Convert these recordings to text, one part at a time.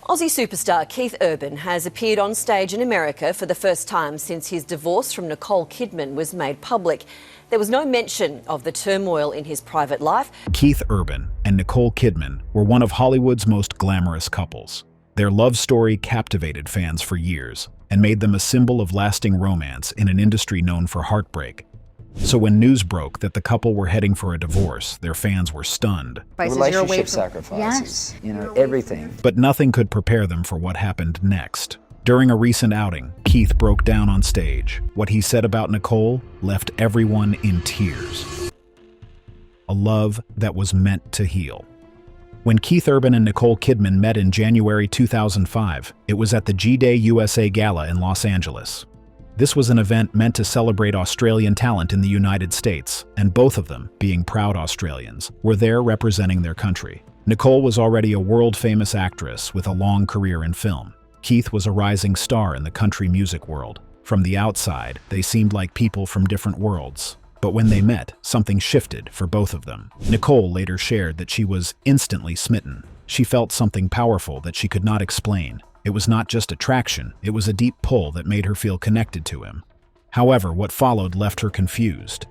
Aussie superstar Keith Urban has appeared on stage in America for the first time since his divorce from Nicole Kidman was made public. There was no mention of the turmoil in his private life. Keith Urban and Nicole Kidman were one of Hollywood's most glamorous couples. Their love story captivated fans for years and made them a symbol of lasting romance in an industry known for heartbreak. So when news broke that the couple were heading for a divorce, their fans were stunned. Relationship sacrifices, everything. But nothing could prepare them for what happened next. During a recent outing, Keith broke down on stage. What he said about Nicole left everyone in tears. A love that was meant to heal. When Keith Urban and Nicole Kidman met in January 2005, it was at the G-Day USA Gala in Los Angeles. This was an event meant to celebrate Australian talent in the United States, and both of them, being proud Australians, were there representing their country. Nicole was already a world-famous actress with a long career in film. Keith was a rising star in the country music world. From the outside, they seemed like people from different worlds. But when they met, something shifted for both of them. Nicole later shared that she was instantly smitten. She felt something powerful that she could not explain. It was not just attraction, it was a deep pull that made her feel connected to him. However, what followed left her confused.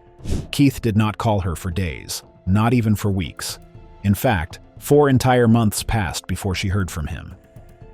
Keith did not call her for days, not even for weeks. In fact, 4 entire months passed before she heard from him.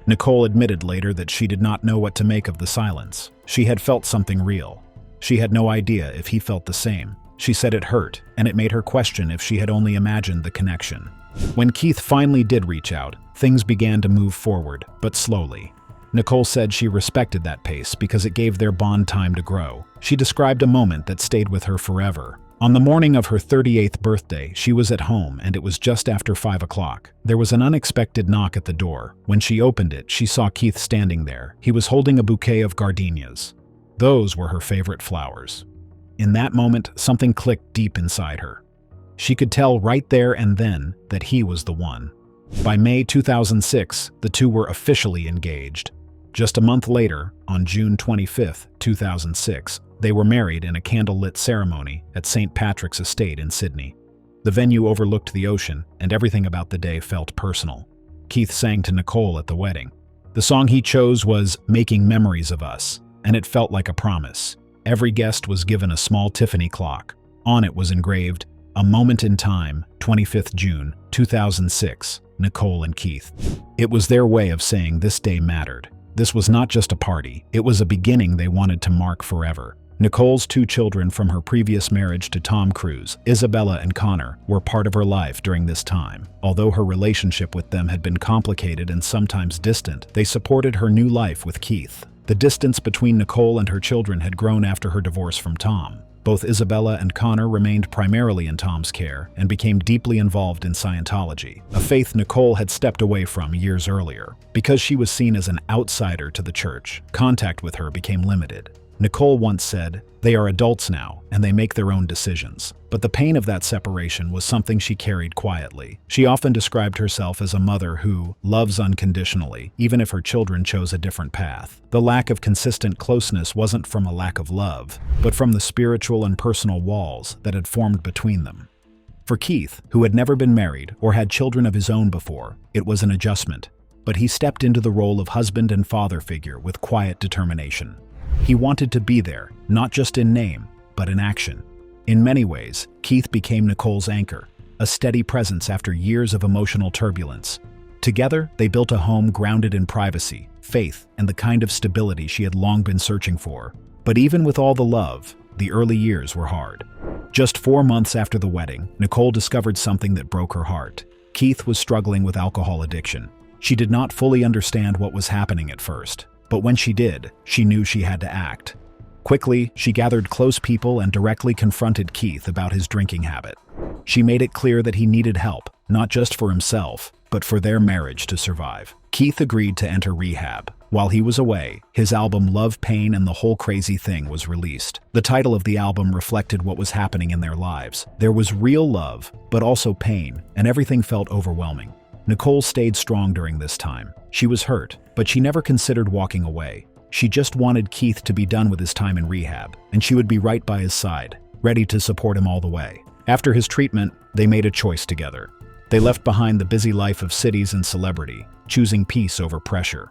Nicole admitted later that she did not know what to make of the silence. She had felt something real. She had no idea if he felt the same. She said it hurt, and it made her question if she had only imagined the connection. When Keith finally did reach out, things began to move forward, but slowly. Nicole said she respected that pace because it gave their bond time to grow. She described a moment that stayed with her forever. On the morning of her 38th birthday, she was at home and it was just after 5 o'clock. There was an unexpected knock at the door. When she opened it, she saw Keith standing there. He was holding a bouquet of gardenias. Those were her favorite flowers. In that moment, something clicked deep inside her. She could tell right there and then that he was the one. By May 2006, the two were officially engaged. Just a month later, on June 25, 2006, they were married in a candlelit ceremony at St. Patrick's Estate in Sydney. The venue overlooked the ocean, and everything about the day felt personal. Keith sang to Nicole at the wedding. The song he chose was "Making Memories of Us," and it felt like a promise. Every guest was given a small Tiffany clock. On it was engraved, "A moment in time, 25th June, 2006, Nicole and Keith." It was their way of saying this day mattered. This was not just a party, it was a beginning they wanted to mark forever. Nicole's 2 children from her previous marriage to Tom Cruise, Isabella and Connor, were part of her life during this time. Although her relationship with them had been complicated and sometimes distant, they supported her new life with Keith. The distance between Nicole and her children had grown after her divorce from Tom. Both Isabella and Connor remained primarily in Tom's care and became deeply involved in Scientology, a faith Nicole had stepped away from years earlier. Because she was seen as an outsider to the church, contact with her became limited. Nicole once said, "They are adults now, and they make their own decisions." But the pain of that separation was something she carried quietly. She often described herself as a mother who loves unconditionally, even if her children chose a different path. The lack of consistent closeness wasn't from a lack of love, but from the spiritual and personal walls that had formed between them. For Keith, who had never been married or had children of his own before, it was an adjustment. But he stepped into the role of husband and father figure with quiet determination. He wanted to be there, not just in name, but in action. In many ways, Keith became Nicole's anchor, a steady presence after years of emotional turbulence. Together, they built a home grounded in privacy, faith, and the kind of stability she had long been searching for. But even with all the love, the early years were hard. Just 4 months after the wedding, Nicole discovered something that broke her heart. Keith was struggling with alcohol addiction. She did not fully understand what was happening at first. But when she did, she knew she had to act. Quickly, she gathered close people and directly confronted Keith about his drinking habit. She made it clear that he needed help, not just for himself, but for their marriage to survive. Keith agreed to enter rehab. While he was away, his album Love, Pain, and the Whole Crazy Thing was released. The title of the album reflected what was happening in their lives. There was real love, but also pain, and everything felt overwhelming. Nicole stayed strong during this time. She was hurt, but she never considered walking away. She just wanted Keith to be done with his time in rehab, and she would be right by his side, ready to support him all the way. After his treatment, they made a choice together. They left behind the busy life of cities and celebrity, choosing peace over pressure.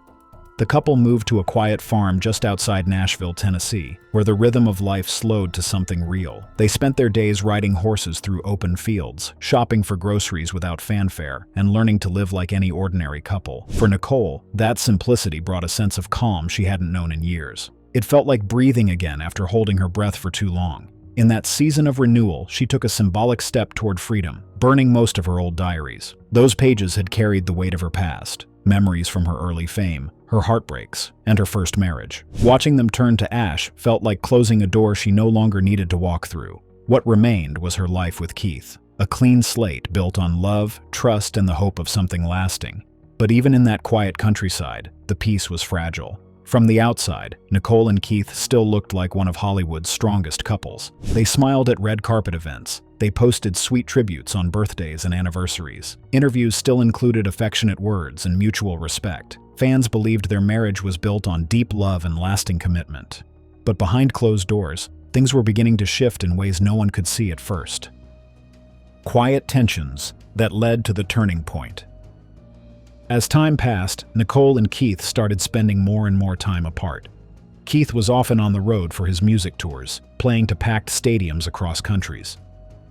The couple moved to a quiet farm just outside Nashville, Tennessee, where the rhythm of life slowed to something real. They spent their days riding horses through open fields, shopping for groceries without fanfare, and learning to live like any ordinary couple. For Nicole, that simplicity brought a sense of calm she hadn't known in years. It felt like breathing again after holding her breath for too long. In that season of renewal, she took a symbolic step toward freedom, burning most of her old diaries. Those pages had carried the weight of her past, memories from her early fame, her heartbreaks, and her first marriage. Watching them turn to ash felt like closing a door she no longer needed to walk through. What remained was her life with Keith, a clean slate built on love, trust, and the hope of something lasting. But even in that quiet countryside, the peace was fragile. From the outside, Nicole and Keith still looked like one of Hollywood's strongest couples. They smiled at red carpet events. They posted sweet tributes on birthdays and anniversaries. Interviews still included affectionate words and mutual respect. Fans believed their marriage was built on deep love and lasting commitment. But behind closed doors, things were beginning to shift in ways no one could see at first. Quiet tensions that led to the turning point. As time passed, Nicole and Keith started spending more and more time apart. Keith was often on the road for his music tours, playing to packed stadiums across countries.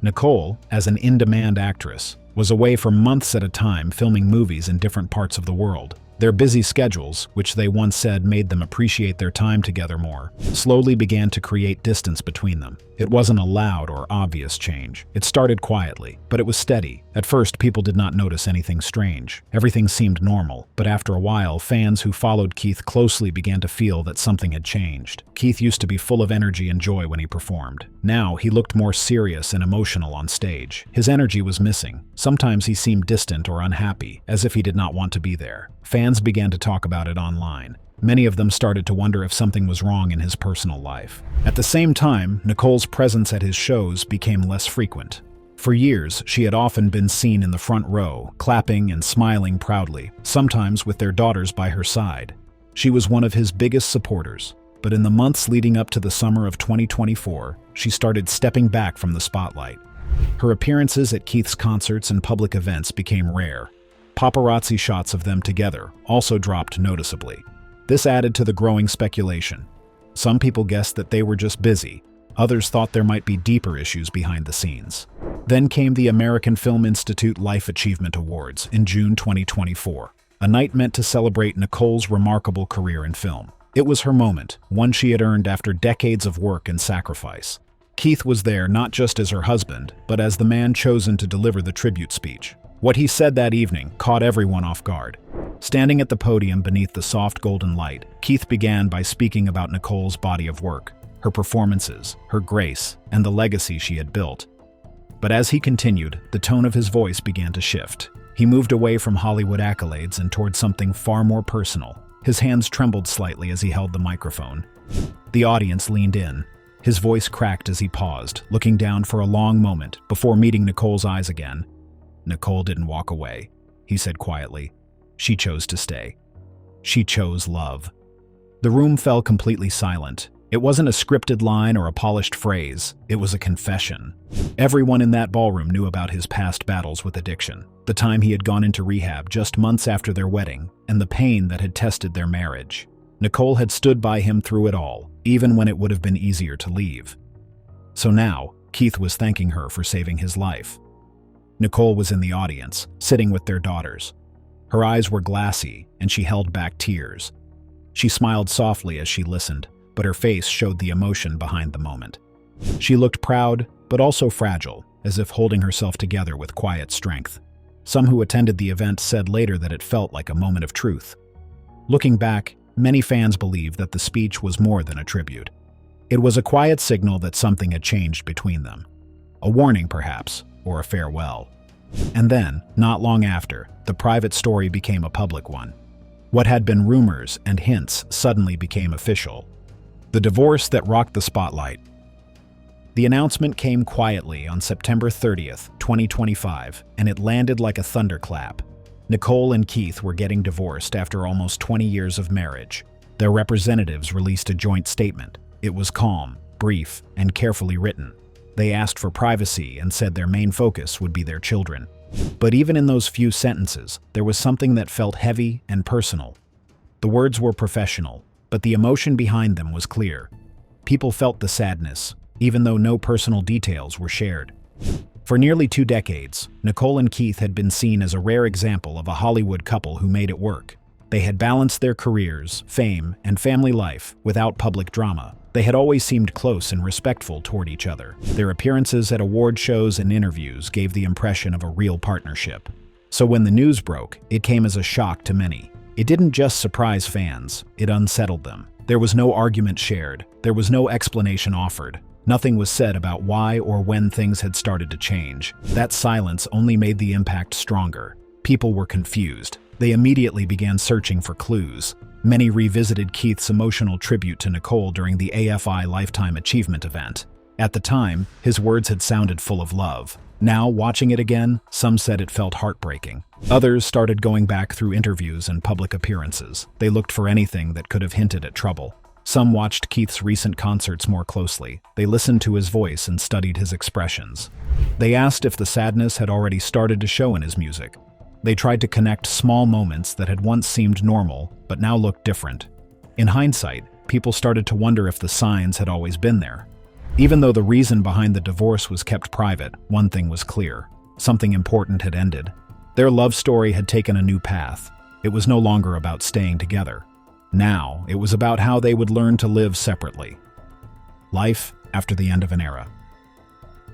Nicole, as an in-demand actress, was away for months at a time filming movies in different parts of the world. Their busy schedules, which they once said made them appreciate their time together more, slowly began to create distance between them. It wasn't a loud or obvious change. It started quietly, but it was steady. At first, people did not notice anything strange. Everything seemed normal, but after a while, fans who followed Keith closely began to feel that something had changed. Keith used to be full of energy and joy when he performed. Now, he looked more serious and emotional on stage. His energy was missing. Sometimes he seemed distant or unhappy, as if he did not want to be there. Fans began to talk about it online. Many of them started to wonder if something was wrong in his personal life. At the same time, Nicole's presence at his shows became less frequent. For years, she had often been seen in the front row, clapping and smiling proudly, sometimes with their daughters by her side. She was one of his biggest supporters. But in the months leading up to the summer of 2024, she started stepping back from the spotlight. Her appearances at Keith's concerts and public events became rare. Paparazzi shots of them together also dropped noticeably. This added to the growing speculation. Some people guessed that they were just busy. Others thought there might be deeper issues behind the scenes. Then came the American Film Institute Life Achievement Awards in June 2024, a night meant to celebrate Nicole's remarkable career in film. It was her moment, one she had earned after decades of work and sacrifice. Keith was there not just as her husband, but as the man chosen to deliver the tribute speech. What he said that evening caught everyone off guard. Standing at the podium beneath the soft golden light, Keith began by speaking about Nicole's body of work, her performances, her grace, and the legacy she had built. But as he continued, the tone of his voice began to shift. He moved away from Hollywood accolades and toward something far more personal. His hands trembled slightly as he held the microphone. The audience leaned in. His voice cracked as he paused, looking down for a long moment before meeting Nicole's eyes again. Nicole didn't walk away, he said quietly. She chose to stay. She chose love. The room fell completely silent. It wasn't a scripted line or a polished phrase. It was a confession. Everyone in that ballroom knew about his past battles with addiction, the time he had gone into rehab just months after their wedding, and the pain that had tested their marriage. Nicole had stood by him through it all, even when it would have been easier to leave. So now, Keith was thanking her for saving his life. Nicole was in the audience, sitting with their daughters. Her eyes were glassy, and she held back tears. She smiled softly as she listened, but her face showed the emotion behind the moment. She looked proud, but also fragile, as if holding herself together with quiet strength. Some who attended the event said later that it felt like a moment of truth. Looking back, many fans believe that the speech was more than a tribute. It was a quiet signal that something had changed between them. A warning, perhaps, or a farewell. And then, not long after, the private story became a public one. What had been rumors and hints suddenly became official. The divorce that rocked the spotlight. The announcement came quietly on September 30th, 2025, and it landed like a thunderclap. Nicole and Keith were getting divorced after almost 20 years of marriage. Their representatives released a joint statement. It was calm, brief, and carefully written. They asked for privacy and said their main focus would be their children. But even in those few sentences, there was something that felt heavy and personal. The words were professional, but the emotion behind them was clear. People felt the sadness, even though no personal details were shared. For nearly 2 decades, Nicole and Keith had been seen as a rare example of a Hollywood couple who made it work. They had balanced their careers, fame, and family life without public drama. They had always seemed close and respectful toward each other. Their appearances at award shows and interviews gave the impression of a real partnership. So when the news broke, it came as a shock to many. It didn't just surprise fans, it unsettled them. There was no argument shared, there was no explanation offered. Nothing was said about why or when things had started to change. That silence only made the impact stronger. People were confused. They immediately began searching for clues. Many revisited Keith's emotional tribute to Nicole during the AFI Lifetime Achievement event. At the time, his words had sounded full of love. Now, watching it again, some said it felt heartbreaking. Others started going back through interviews and public appearances. They looked for anything that could have hinted at trouble. Some watched Keith's recent concerts more closely. They listened to his voice and studied his expressions. They asked if the sadness had already started to show in his music. They tried to connect small moments that had once seemed normal, but now looked different. In hindsight, people started to wonder if the signs had always been there. Even though the reason behind the divorce was kept private, one thing was clear. Something important had ended. Their love story had taken a new path. It was no longer about staying together. Now, it was about how they would learn to live separately. Life after the end of an era.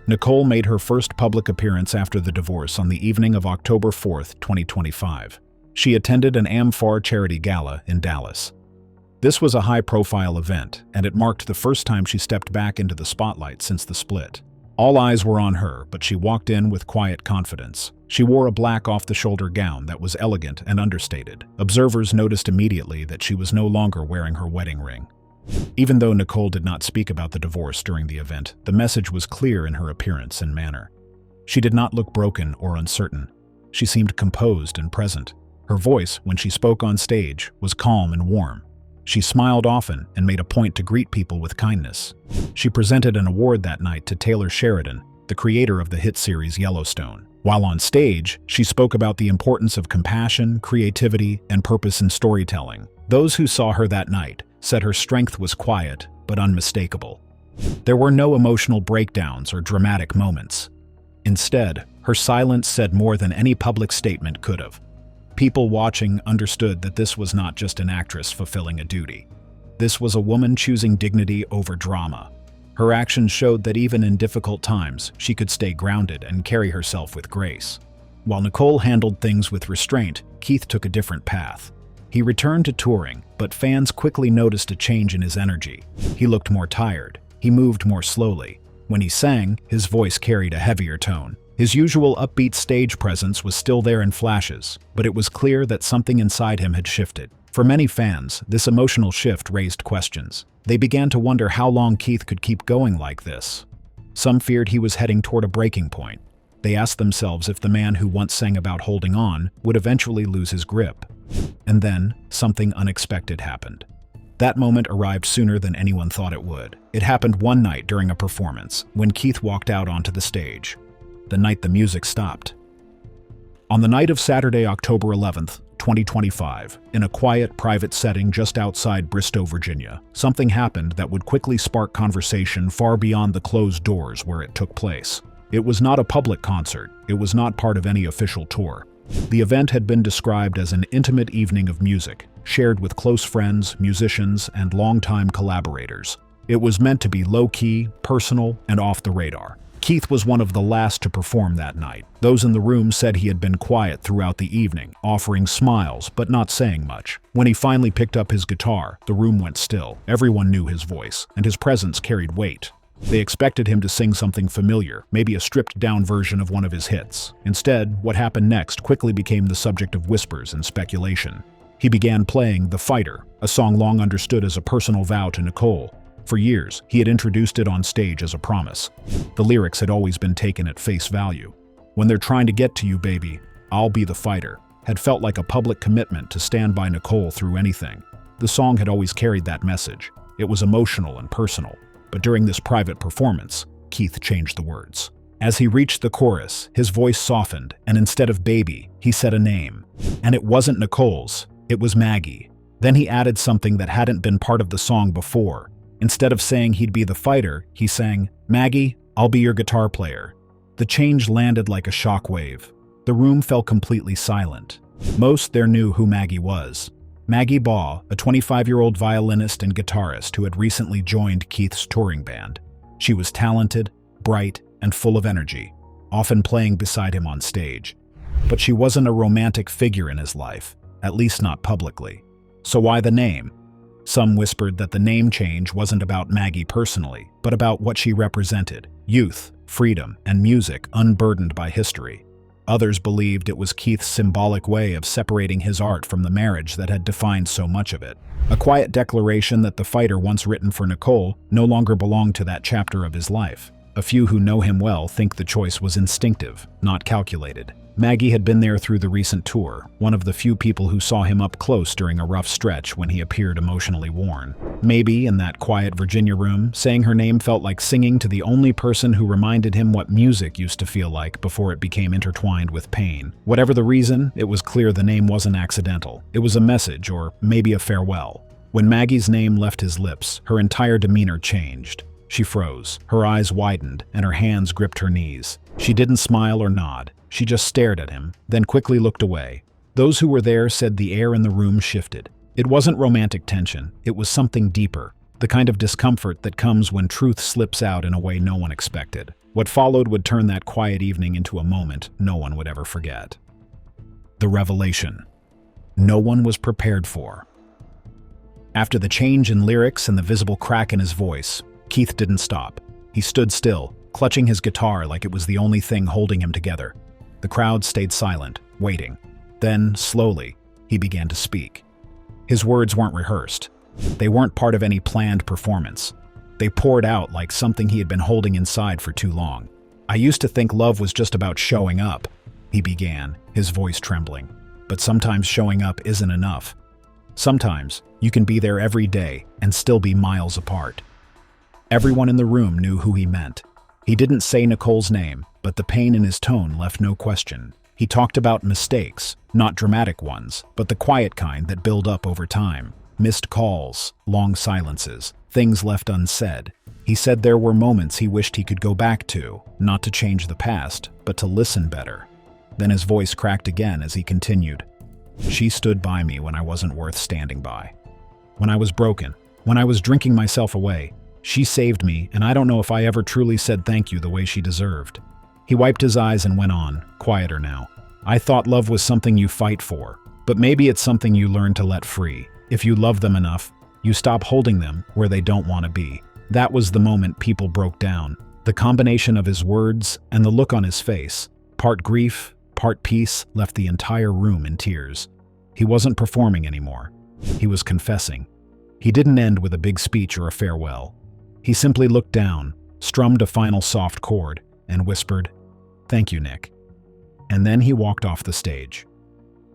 Nicole made her first public appearance after the divorce on the evening of October 4, 2025. She attended an AmFAR charity gala in Dallas. This was a high-profile event, and it marked the first time she stepped back into the spotlight since the split. All eyes were on her, but she walked in with quiet confidence. She wore a black off-the-shoulder gown that was elegant and understated. Observers noticed immediately that she was no longer wearing her wedding ring. Even though Nicole did not speak about the divorce during the event, the message was clear in her appearance and manner. She did not look broken or uncertain. She seemed composed and present. Her voice, when she spoke on stage, was calm and warm. She smiled often and made a point to greet people with kindness. She presented an award that night to Taylor Sheridan, the creator of the hit series Yellowstone. While on stage, she spoke about the importance of compassion, creativity, and purpose in storytelling. Those who saw her that night said her strength was quiet but unmistakable. There were no emotional breakdowns or dramatic moments. Instead, her silence said more than any public statement could have. People watching understood that this was not just an actress fulfilling a duty. This was a woman choosing dignity over drama. Her actions showed that even in difficult times, she could stay grounded and carry herself with grace. While Nicole handled things with restraint, Keith took a different path. He returned to touring, but fans quickly noticed a change in his energy. He looked more tired. He moved more slowly. When he sang, his voice carried a heavier tone. His usual upbeat stage presence was still there in flashes, but it was clear that something inside him had shifted. For many fans, this emotional shift raised questions. They began to wonder how long Keith could keep going like this. Some feared he was heading toward a breaking point. They asked themselves if the man who once sang about holding on would eventually lose his grip. And then, something unexpected happened. That moment arrived sooner than anyone thought it would. It happened one night during a performance, when Keith walked out onto the stage. The night the music stopped. On the night of Saturday, October 11th, 2025, in a quiet, private setting just outside Bristow, Virginia, something happened that would quickly spark conversation far beyond the closed doors where it took place. It was not a public concert. It was not part of any official tour. The event had been described as an intimate evening of music, shared with close friends, musicians, and longtime collaborators. It was meant to be low-key, personal, and off the radar. Keith was one of the last to perform that night. Those in the room said he had been quiet throughout the evening, offering smiles but not saying much. When he finally picked up his guitar, the room went still. Everyone knew his voice, and his presence carried weight. They expected him to sing something familiar, maybe a stripped-down version of one of his hits. Instead, what happened next quickly became the subject of whispers and speculation. He began playing The Fighter, a song long understood as a personal vow to Nicole. For years, he had introduced it on stage as a promise. The lyrics had always been taken at face value. "When they're trying to get to you, baby, I'll be the fighter," had felt like a public commitment to stand by Nicole through anything. The song had always carried that message. It was emotional and personal. But during this private performance, Keith changed the words. As he reached the chorus, his voice softened, and instead of baby, he said a name. And it wasn't Nicole's, it was Maggie. Then he added something that hadn't been part of the song before. Instead of saying he'd be the fighter, he sang, "Maggie, I'll be your guitar player." The change landed like a shockwave. The room fell completely silent. Most there knew who Maggie was. Maggie Baugh, a 25-year-old violinist and guitarist who had recently joined Keith's touring band. She was talented, bright, and full of energy, often playing beside him on stage. But she wasn't a romantic figure in his life, at least not publicly. So why the name? Some whispered that the name change wasn't about Maggie personally, but about what she represented: youth, freedom, and music unburdened by history. Others believed it was Keith's symbolic way of separating his art from the marriage that had defined so much of it. A quiet declaration that the fighter once written for Nicole no longer belonged to that chapter of his life. A few who know him well think the choice was instinctive, not calculated. Maggie had been there through the recent tour, one of the few people who saw him up close during a rough stretch when he appeared emotionally worn. Maybe, in that quiet Virginia room, saying her name felt like singing to the only person who reminded him what music used to feel like before it became intertwined with pain. Whatever the reason, it was clear the name wasn't accidental. It was a message, or maybe a farewell. When Maggie's name left his lips, her entire demeanor changed. She froze, her eyes widened, and her hands gripped her knees. She didn't smile or nod. She just stared at him, then quickly looked away. Those who were there said the air in the room shifted. It wasn't romantic tension, it was something deeper, the kind of discomfort that comes when truth slips out in a way no one expected. What followed would turn that quiet evening into a moment no one would ever forget. The revelation no one was prepared for. After the change in lyrics and the visible crack in his voice, Keith didn't stop. He stood still, clutching his guitar like it was the only thing holding him together. The crowd stayed silent, waiting. Then, slowly, he began to speak. His words weren't rehearsed. They weren't part of any planned performance. They poured out like something he had been holding inside for too long. "I used to think love was just about showing up," he began, his voice trembling. "But sometimes showing up isn't enough. Sometimes you can be there every day and still be miles apart." Everyone in the room knew who he meant. He didn't say Nicole's name, but the pain in his tone left no question. He talked about mistakes, not dramatic ones, but the quiet kind that build up over time. Missed calls, long silences, things left unsaid. He said there were moments he wished he could go back to, not to change the past, but to listen better. Then his voice cracked again as he continued. "She stood by me when I wasn't worth standing by. When I was broken, when I was drinking myself away, she saved me, and I don't know if I ever truly said thank you the way she deserved." He wiped his eyes and went on, quieter now. "I thought love was something you fight for, but maybe it's something you learn to let free. If you love them enough, you stop holding them where they don't want to be." That was the moment people broke down. The combination of his words and the look on his face, part grief, part peace, left the entire room in tears. He wasn't performing anymore. He was confessing. He didn't end with a big speech or a farewell. He simply looked down, strummed a final soft chord, and whispered, "Thank you, Nick." And then he walked off the stage.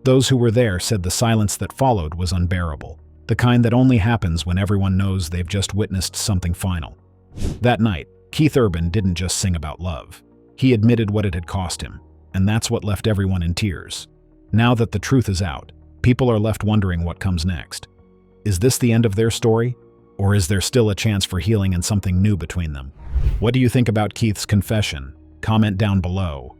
Those who were there said the silence that followed was unbearable, the kind that only happens when everyone knows they've just witnessed something final. That night, Keith Urban didn't just sing about love. He admitted what it had cost him, and that's what left everyone in tears. Now that the truth is out, people are left wondering what comes next. Is this the end of their story? Or is there still a chance for healing and something new between them? What do you think about Keith's confession? Comment down below.